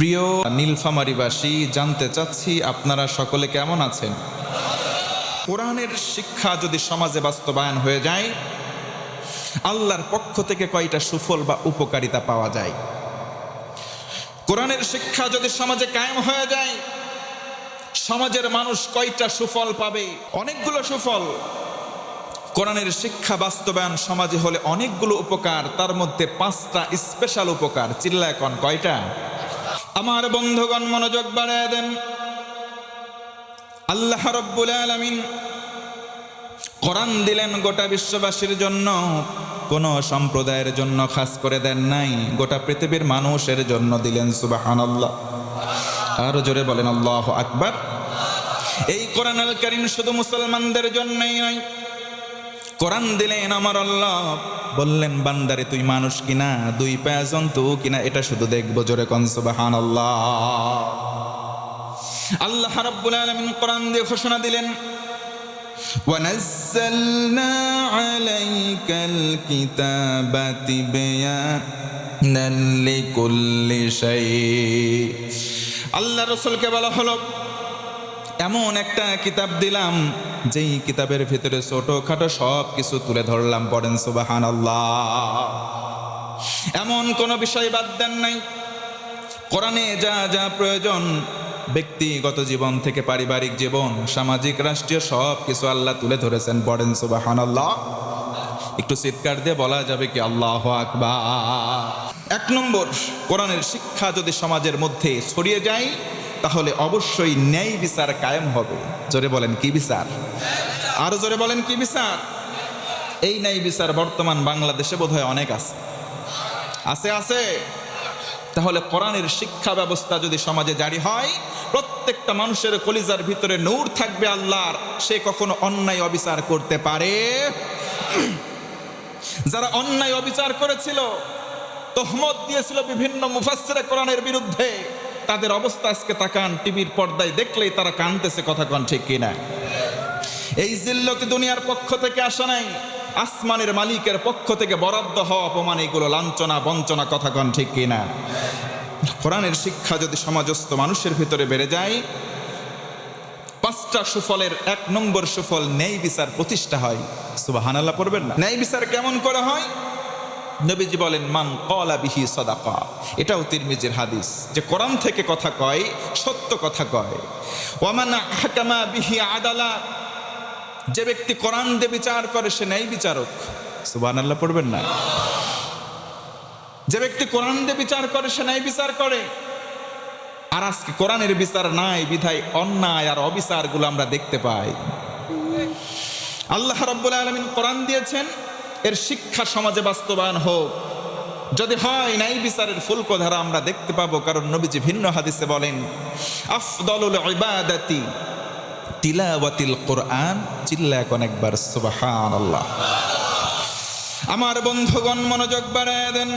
প্রিয় নীলফামারীবাসী, জানতে চাচ্ছি আপনারা সকলে কেমন আছেন। কোরআনের শিক্ষা যদি সমাজে বাস্তবায়ন হয়ে যায়, আল্লাহর পক্ষ থেকে কয়টা সুফল বা উপকারিতা পাওয়া যায়। কোরআনের শিক্ষা যদি সমাজে কায়েম হয়ে যায়, সমাজের মানুষ কয়টা সুফল পাবে? অনেকগুলো সুফল। কোরআনের শিক্ষা বাস্তবায়ন সমাজে হলে অনেকগুলো উপকার, তার মধ্যে 5টা স্পেশাল উপকার। চিল্লায় কোন কয়টা? আমার বন্ধুগণ মনোযোগ বাড়ায় দেন। আল্লাহ রাব্বুল আলামিন কোরআন দিলেন গোটা বিশ্ববাসীর জন্য, কোন সম্প্রদায়ের জন্য খাস করে দেন নাই, গোটা পৃথিবীর মানুষের জন্য দিলেন। সুবহানাল্লাহ। আরো জোরে বলেন আল্লাহু আকবার। এই কোরআনুল কারীম শুধু মুসলমানদের জন্যই নয়, কোরআন দিলেন আমার আল্লাহ, বললেন বান্দারে তুই মানুষ কিনা, 2 পায়া জন্তু কিনা, এটা শুধু দেখবো। জোরে কোন সুবহানাল্লাহ। আল্লাহ রাব্বুল আলামিন কোরআন দিয়ে ঘোষণা দিলেন, ওয়ানাজ্জালনা আলাইকাল কিতাবা তিবয়ানান লিকুল্লি শাই। আল্লাহ রাসূলকে বলা হলো, এমন একটা কিতাব দিলাম যেই কিতাবের ভিতরে ছোটখাটো সব কিছু তুলে ধরলাম। পড়েন সুবহানাল্লাহ। এমন কোন বিষয় বাদ দেন নাই। কোরআনে যা যা প্রয়োজন, ব্যক্তিগত জীবন থেকে পারিবারিক জীবন, সামাজিক, রাষ্ট্রীয় সব কিছু আল্লাহ তুলে ধরেছেন। পড়েন সুবহানাল্লাহ। একটু চিৎকার দিয়ে বলা যাবে কি আল্লাহু আকবার। 1 নম্বর, কোরআনের শিক্ষা যদি সমাজের মধ্যে ছড়িয়ে যায়, তাহলে অবশ্যই ন্যায় বিচার কায়েম হবে। জোরে বলেন কি বিচার? আরো জোরে বলেন কি বিচার? এই ন্যায় বিচার বর্তমান বাংলাদেশে বোধহয় অনেক আছে। আছে। তাহলে কোরআনের শিক্ষা ব্যবস্থা যদি সমাজে জারি হয়, প্রত্যেকটা মানুষের কলিজার ভিতরে নূর থাকবে আল্লাহর, সে কখনো অন্যায় অবিচার করতে পারে। যারা অন্যায় অবিচার করেছিল, তহমত দিয়েছিল বিভিন্ন মুফাসসিরে কোরআনের বিরুদ্ধে, তাদের অবস্থা আজকে তাকান, টিভির পর্দায় দেখলেই তারা কাঁদতেছে। কথা কন ঠিক কিনা? এই জিল্লতি দুনিয়ার পক্ষ থেকে আসা নাই, আসমানের মালিকের পক্ষ থেকে বরাদ্দ হওয়া অপমান, এগুলো লাঞ্ছনা বঞ্চনা। কথা কন ঠিক কিনা? কোরআনের শিক্ষা যদি সমাজস্থ মানুষের ভিতরে বেড়ে যায়, 5টা সুফলের 1 নম্বর সুফল, ন্যায় বিচার প্রতিষ্ঠা হয়। সুবহানাল্লাহ পড়বেন না? ন্যায় বিচার কেমন করে হয়? নবীজি বলেন, মান ক্বালা বিহি সাদাকা। এটাও তিরমিজির হাদিস, যে কোরআন থেকে কথা কয়, সত্য কথা কয়। ওয়া মান হাকামা বিহি আদালা। যে ব্যক্তি কোরআন দিয়ে বিচার করে সে ন্যায় বিচারক। সুবহানাল্লাহ পড়বেন না? যে ব্যক্তি কোরআন দিয়ে বিচার করে সে ন্যায় বিচার করে। আর আজকে কোরআনের বিচার নাই বিধায় অন্যায় আর অবিচারগুলো আমরা দেখতে পাই। আল্লাহ রাব্বুল আলামিন কোরআন দিয়েছেন, এর শিক্ষা সমাজে বাস্তবায়ন হোক। যদি হয়, ন্যায় বিচারের ফুলকধারা আমরা দেখতে পাবো। কারণ নবীজি ভিন্ন হাদিসে বলেন, আফদলুল ইবাদাতি তিলাওয়াতিল কোরআন। চিল্লায় কোন একবার সুবহানাল্লাহ। আমার বন্ধুগণ মনোযোগ বাড়ায় দেন।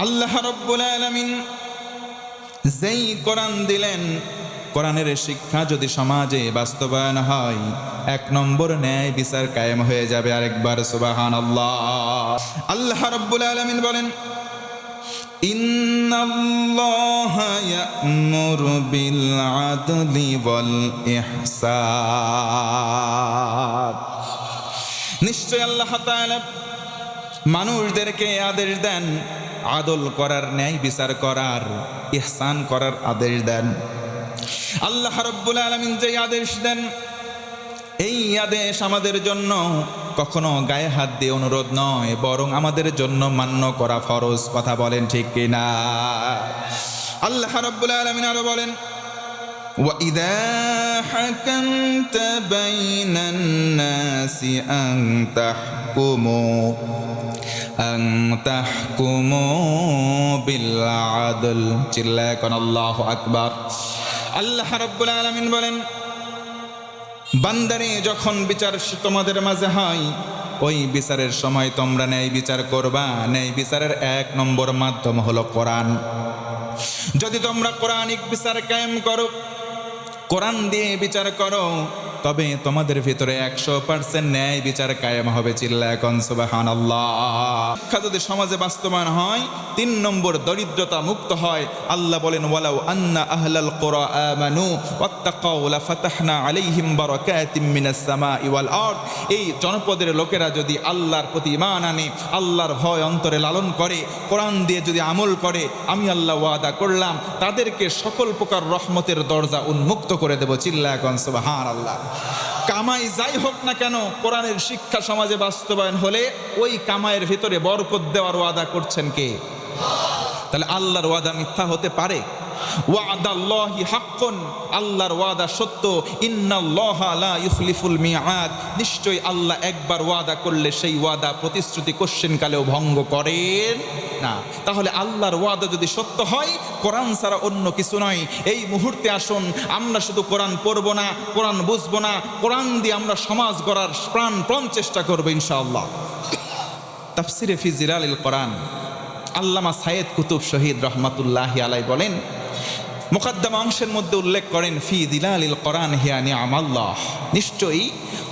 আল্লাহ রাব্বুল আলামিন যেই কোরআন দিলেন, কোরআনের শিক্ষা যদি সমাজে বাস্তবায়ন হয়, 1 নম্বর ন্যায় বিচার কায়েম হয়ে যাবে। আরেকবার সুবহানাল্লাহ। আল্লাহ রাব্বুল আলামিন বলেন, ইন্নাল্লাহা ইয়া'মুরু বিল আদলি ওয়াল ইহসান। নিশ্চয় আল্লাহ তাআলা মানুষদেরকে আদেশ দেন আদল করার, ন্যায় বিচার করার, ইহসান করার আদেশ দেন। আল্লাহ রাব্বুল আলামিন যে আদেশ দেন, এই আদেশ আমাদের জন্য কখনো গায়ে হাত দিয়ে অনুরোধ নয়, বরং আমাদের জন্য মান্য করা ফরজ। কথা বলেন ঠিক কিনা? আল্লাহ রাব্বুল আলামিন আরো বলেন, ওয়া ইযা হাকামতা বাইনান নাসি আন তাহকুমু বিল আদল। চিল্লায় কোন আল্লাহু আকবার। আল্লাহ রাব্বুল আলামিন বলেন, বান্দারে যখন বিচার তোমাদের মাঝে হয়, ওই বিচারের সময় তোমরা ন্যায় বিচার করবা। ন্যায় বিচারের 1 নম্বর মাধ্যম হলো কোরআন। যদি তোমরা কোরআনিক বিচার কায়েম করো, কোরআন দিয়ে বিচার করো, তবে তোমাদের ভিতরে 100% ন্যায় বিচার কায়েম হবে। চিল্লায় কোন সুবহানাল্লাহ। শিক্ষা যদি সমাজে বাস্তবায়ন হয়, 3 নম্বর দরিদ্রতা মুক্ত হয়। আল্লাহ বলেন ওয়ালাউ আন্না আহলাল কুরা আমানু ওয়াত্তাকাউ লাফাতাহনা আলাইহিম বারাকাতিম মিনাস সামাই ওয়াল আরদ। এই জনপদের লোকেরা যদি আল্লাহর প্রতি ঈমান আনে, আল্লাহর ভয় অন্তরে লালন করে, কোরআন দিয়ে যদি আমল করে, আমি আল্লাহ ওয়াদা করলাম তাদেরকে সকল প্রকার রহমতের দরজা উন্মুক্ত করে দেব। চিল্লায় কোন সুবহানাল্লাহ। কামাই যাই হোক না কেন, কোরআনের শিক্ষা সমাজে বাস্তবায়ন হলে ওই কামাইয়ের ভিতরে বরকত দেওয়ার ওয়াদা করছেন কে? তাহলে আল্লাহর ওয়াদা মিথ্যা হতে পারে? ওয়াদাল্লাহি হাক্কুন, আল্লাহর ওয়াদা সত্য। ইন্নাল্লাহা লা ইউখলিফুল মিআদ, নিশ্চয়ই আল্লাহ একবার ওয়াদা করলে সেই ওয়াদা প্রতিশ্রুতি কোশ্চেনকালেও ভঙ্গ করেন না। তাহলে আল্লাহর ওয়াদা যদি সত্য হয়, কোরআন ছাড়া অন্য কিছু নয়। এই মুহূর্তে আসুন, আমরা শুধু কোরআন পড়বো না, কোরআন বুঝবো না, কোরআন দিয়ে আমরা সমাজ গড়ার প্রাণপণ চেষ্টা করবো ইনশাআল্লাহ। তাফসিরে ফি জিলালিল কোরআন আল্লামা সাইয়েদ কুতুব শহীদ রহমাতুল্লাহি আলাইহি বলেন, মুকদ্দমা অংশের মধ্যে উল্লেখ করেন ফি দিলালিল কোরআন হিয়া নিআমাল্লাহ, নিশ্চয়ই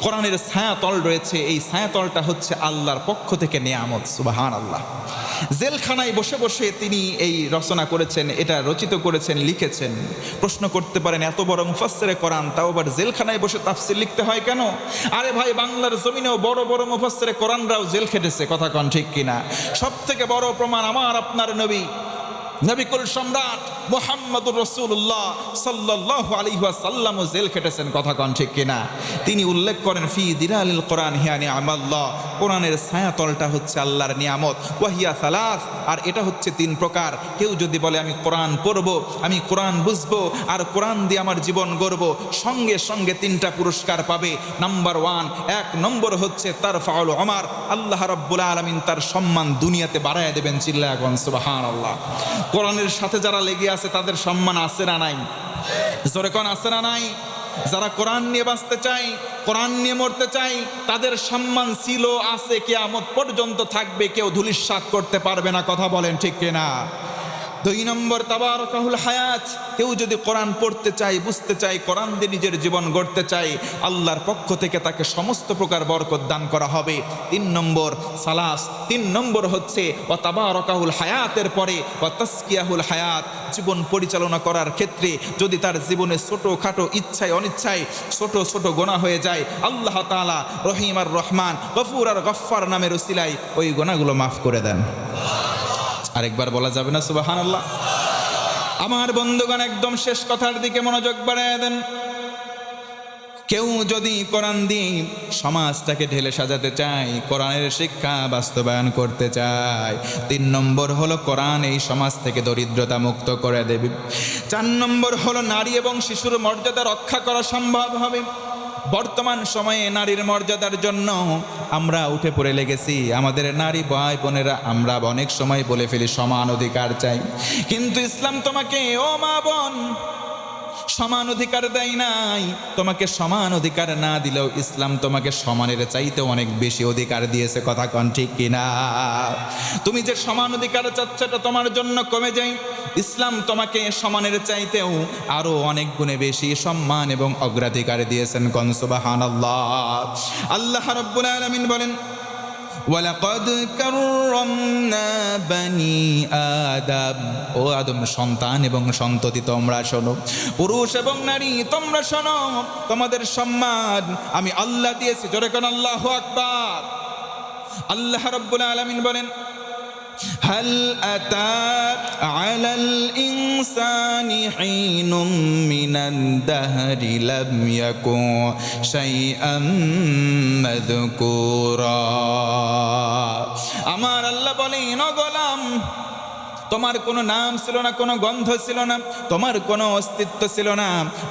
কোরআনের ছায়াতল রয়েছে, এই ছায়াতলটা হচ্ছে আল্লাহর পক্ষ থেকে নিয়ামত। সুবহানাল্লাহ। জেলখানায় বসে বসে তিনি এই রচনা করেছেন, এটা রচিত করেছেন, লিখেছেন। প্রশ্ন করতে পারেন এত বড় মুফাসসিরে কোরআন, তাও আবার জেলখানায় বসে তাফসীর লিখতে হয় কেন? আরে ভাই, বাংলার জমিনেও বড় বড় মুফাসসিরে কোরআনরাও জেল খেটেছে, কথা কন ঠিক কিনা? সব থেকে বড় প্রমাণ আমার আপনার নবী, নবিকুল সম্রাট মুহাম্মদুর রাসূলুল্লাহ সাল্লাল্লাহু আলাইহি ওয়াসাল্লাম জেল খেটেছেন, কথা কন ঠিক কিনা? তিনি উল্লেখ করেন ফি দিলালিল কোরআন হিয়া নিআমাল্লাহ, কোরআনের ছায়াতলটা হচ্ছে আল্লাহর নিয়ামত। ওয়াহিয়া সালাস, আর এটা হচ্ছে 3 প্রকার। কেউ যদি বলে আমি কোরআন পড়বো, আমি কোরআন বুঝবো, আর কোরআন দিয়ে আমার জীবন গড়বো, সঙ্গে সঙ্গে 3টা পুরস্কার পাবে। নাম্বার 1, 1 নম্বর হচ্ছে তারফাউল উমার, আল্লাহ রাব্বুল আলামিন তার সম্মান দুনিয়াতে বাড়ায় দেবেন। চিল্লায়া কোন সুবহানাল্লাহ। কোরআনের সাথে যারা লেগে আছে তাদের সম্মান আছে না নাই? জোরে কোন আছে না নাই? যারা কোরআন নিয়ে বাঁচতে চাই, কোরআন নিয়ে মরতে চাই, তাদের সম্মান ছিল, আছে, কিয়ামত পর্যন্ত থাকবে, কেউ ধূলিসাৎ করতে পারবে না। কথা বলেন ঠিক কিনা? 2 নম্বর তাবারাকাহুল হায়াত, কেউ যদি কোরআন পড়তে চাই, বুঝতে চাই, কোরআন দিয়ে নিজের জীবন গড়তে চাই, আল্লাহর পক্ষ থেকে তাকে সমস্ত প্রকার বরকত দান করা হবে। 3 নম্বর সালাস, 3 নম্বর হচ্ছে ওয়া তাবারাকাহুল হায়াতের পরে ওয়া তাসকিয়াহুল হায়াত, জীবন পরিচালনা করার ক্ষেত্রে যদি তার জীবনে ছোটোখাটো ইচ্ছায় অনিচ্ছায় ছোট ছোট গুনাহ হয়ে যায়, আল্লাহ তাআলা রহিম আর রহমান, গফুর আর গফফার নামের উসিলায় ওই গুনাহগুলো মাফ করে দেন। আরেকবার বলা যাবে না সুবহানাল্লাহ? আমার বন্ধুগণ, একদম শেষ কথার দিকে মনোযোগ বাড়ায় দেন। কেউ যদি কোরআন দিয়ে সমাজটাকে ঢেলে সাজাতে চায়, কোরআনের শিক্ষা বাস্তবায়ন করতে চায়, 3 নম্বর হলো কোরআন এই সমাজ থেকে দরিদ্রতা মুক্ত করে দেবে। 4 নম্বর হলো নারী এবং শিশুর মর্যাদা রক্ষা করা সম্ভব হবে। বর্তমান সময়ে নারীর মর্যাদার জন্য আমরা উঠে পড়ে লেগেছি। আমাদের নারী ভাই বোনেরা, আমরা অনেক সময় বলে ফেলি সমান অধিকার চাই, কিন্তু ইসলাম তোমাকে, ও মা বোন, সমান অধিকার দেয় নাই। তোমাকে সমান অধিকার না দিলেও ইসলাম তোমাকে সমানের চাইতে অনেক বেশি অধিকার দিয়েছে। কথা কন ঠিক কিনা? তুমি যে সমান অধিকার চাচ্ছ এটা তোমার জন্য কমে যায়। ইসলাম তোমাকে সমানের চাইতেও আরো অনেক গুণে বেশি সম্মান এবং অগ্রাধিকার দিয়েছেন। কোন সুবহানাল্লাহ। আল্লাহ রাব্বুল আলামিন বলেন ওয়ালাকাদ কাররামনা বানি আদম, ও আদম সন্তান এবং সন্ততি তোমরা শোনো, পুরুষ এবং নারী তোমরা শোনো, তোমাদের সম্মান আমি আল্লাহ দিয়েছি। জোরে কোন আল্লাহু আকবার। আল্লাহ রাব্বুল আলামিন বলেন হাল আতা আলাল ইনসানি হিনুম মিনান দাহরি লাম ইয়াকুন শাইআম মাযকুরা। আমার আল্লাহ বলেন, ও গোলাম, তোমার কোনো নাম ছিল না, কোনো গন্ধ ছিল না, তোমার কোনো অস্তিত্ব ছিল না।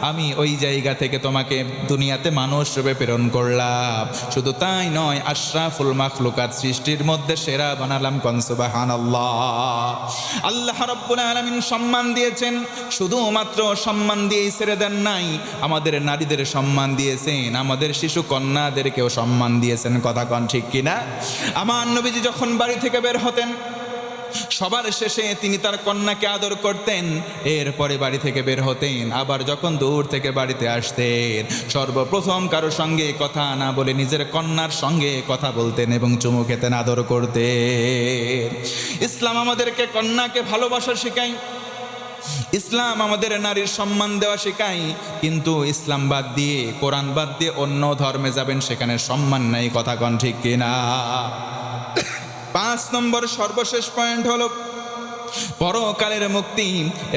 আমি ওই জায়গা থেকে তোমাকে দুনিয়াতে মানুষ রূপে প্রেরণ করলাম। শুধু তাই নয়, আশরাফুল মাখলুকাত, সৃষ্টির মধ্যে সেরা বানালাম। কোন সুবহানাল্লাহ। আল্লাহ রাব্বুল আলামিন সম্মান দিয়েছেন, শুধুমাত্র সম্মান দিয়েই ছেড়ে দেন নাই, আমাদের নারীদের সম্মান দিয়েছেন, আমাদের শিশু কন্যাদেরকেও সম্মান দিয়েছেন। কথা কন ঠিক কিনা? আমার নবীজি যখন বাড়ি থেকে বের হতেন, সবার শেষে তিনি তার কন্যাকে আদর করতেন, এরপরে বাড়ি থেকে বের হতেন। আবার যখন দূর থেকে বাড়িতে আসতেন, সর্বপ্রথম কারো সঙ্গে কথা না বলে নিজের কন্যার সঙ্গে কথা বলতেন এবং চুমু খেতেন, আদর করতেন। ইসলাম আমাদেরকে কন্যাকে ভালোবাসা শেখায়, ইসলাম আমাদের নারীর সম্মান দেওয়া শেখায়। কিন্তু ইসলাম বাদ দিয়ে, কোরআন বাদ দিয়ে অন্য ধর্মে যাবেন, সেখানে সম্মান নাই। কথা কন ঠিক কিনা? 5 নম্বর সর্বশেষ পয়েন্ট হলো পরকালের মুক্তি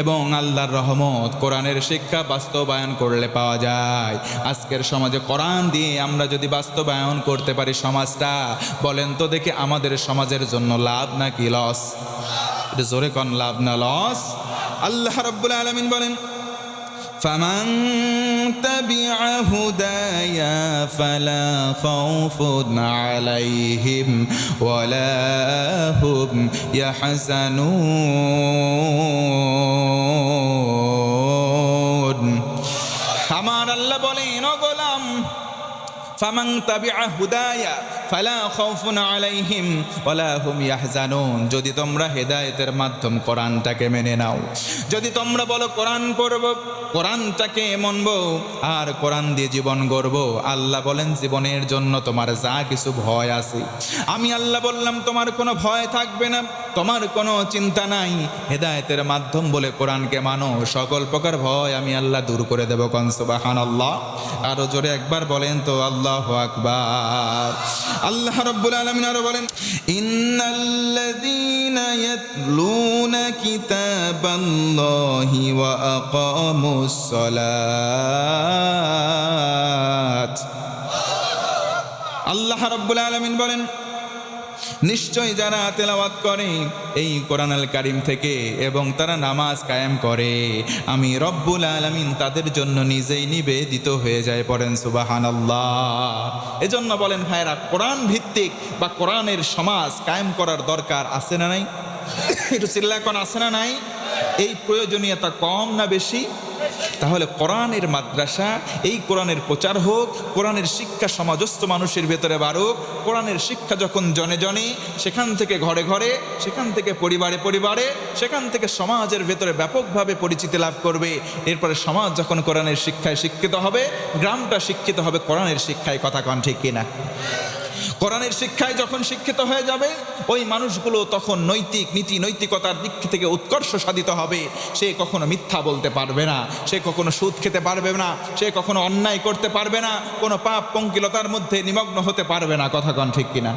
এবং আল্লাহর রহমত কোরআনের শিক্ষা বাস্তবায়ন করলে পাওয়া যায়। আজকের সমাজে কোরআন দিয়ে আমরা যদি বাস্তবায়ন করতে পারি সমাজটা, বলেন তো দেখি আমাদের সমাজের জন্য লাভ নাকি লস? এটা জোরে কোন, লাভ না লস? আল্লাহ রাব্বুল আলামিন বলেন, ফামান তাবিআ হুদায়া ফালা খাউফুন আলাইহিম ওয়ালা হুম ইয়াহজানুন। আমার আল্লাহ বলেন, ও গোলাম, ফামান তাবিআ হুদায়া ফালা খাউফুন আলাইহিম ওয়ালা হুম ইয়াহজানুন। যদি তোমরা হেদায়েতের মাধ্যম কোরআনটাকে মেনে নাও, যদি তোমরা বলো কোরআন পড়ব, কোরআনটাকে মানব আর কোরআন দিয়ে জীবন গড়ব, আল্লাহ বলেন জীবনের জন্য তোমার যা কিছু ভয় আছে, আমি আল্লাহ বললাম তোমার কোনো ভয় থাকবে না, তোমার কোনো চিন্তা নাই। হেদায়েতের মাধ্যম বলে কোরআনকে মানো, সকল প্রকার ভয় আমি আল্লাহ দূর করে দেব। কোন সুবহানাল্লাহ? আরো জোরে একবার বলেন তো, আল্লাহু আকবার। আল্লাহ রাব্বুল আলামিন আরো বলেন, ইন্নাল্লাযীনা ইয়াতলুনা কিতাবাল্লাহি ওয়া আকামুস সালাত। আল্লাহ রাব্বুল আলামিন বলেন, নিশ্চয় যারা তেলাওয়াত করে এই কোরআনুল কারীম থেকে এবং তারা নামাজ কায়েম করে, আমি রব্বুল আলামিন তাদের জন্য নিজেই নিবেদিত হয়ে যায়। পড়েন সুবহানাল্লাহ। এজন্য বলেন ভাইরা, কোরআন ভিত্তিক বা কোরআনের সমাজ কায়েম করার দরকার আছে না নাই? একটু চিল্লায় কোন, আছে না নাই? এই প্রয়োজনীয়তা কম না বেশি? তাহলে কোরআনের মাদ্রাসা, এই কোরআনের প্রচার হোক, কোরআনের শিক্ষা সমাজস্থ মানুষের ভেতরে বাড়ুক। কোরআনের শিক্ষা যখন জনে জনে, সেখান থেকে ঘরে ঘরে, সেখান থেকে পরিবারে পরিবারে, সেখান থেকে সমাজের ভেতরে ব্যাপকভাবে পরিচিতি লাভ করবে। এরপরে সমাজ যখন কোরআনের শিক্ষায় শিক্ষিত হবে, গ্রামটা শিক্ষিত হবে কোরআনের শিক্ষায়। কথা কন ঠিক কিনা? কোরআনের শিক্ষায় যখন শিক্ষিত হয়ে যাবে, ওই মানুষগুলো তখন নৈতিক নীতি নৈতিকতার দিক থেকে উৎকর্ষ সাধিত হবে। সে কখনো মিথ্যা বলতে পারবে না, সে কখনো সুদ খেতে পারবে না, সে কখনো অন্যায় করতে পারবে না, কোনো পাপ পঙ্কিলতার মধ্যে নিমগ্ন হতে পারবে না। কথা কন ঠিক কিনা?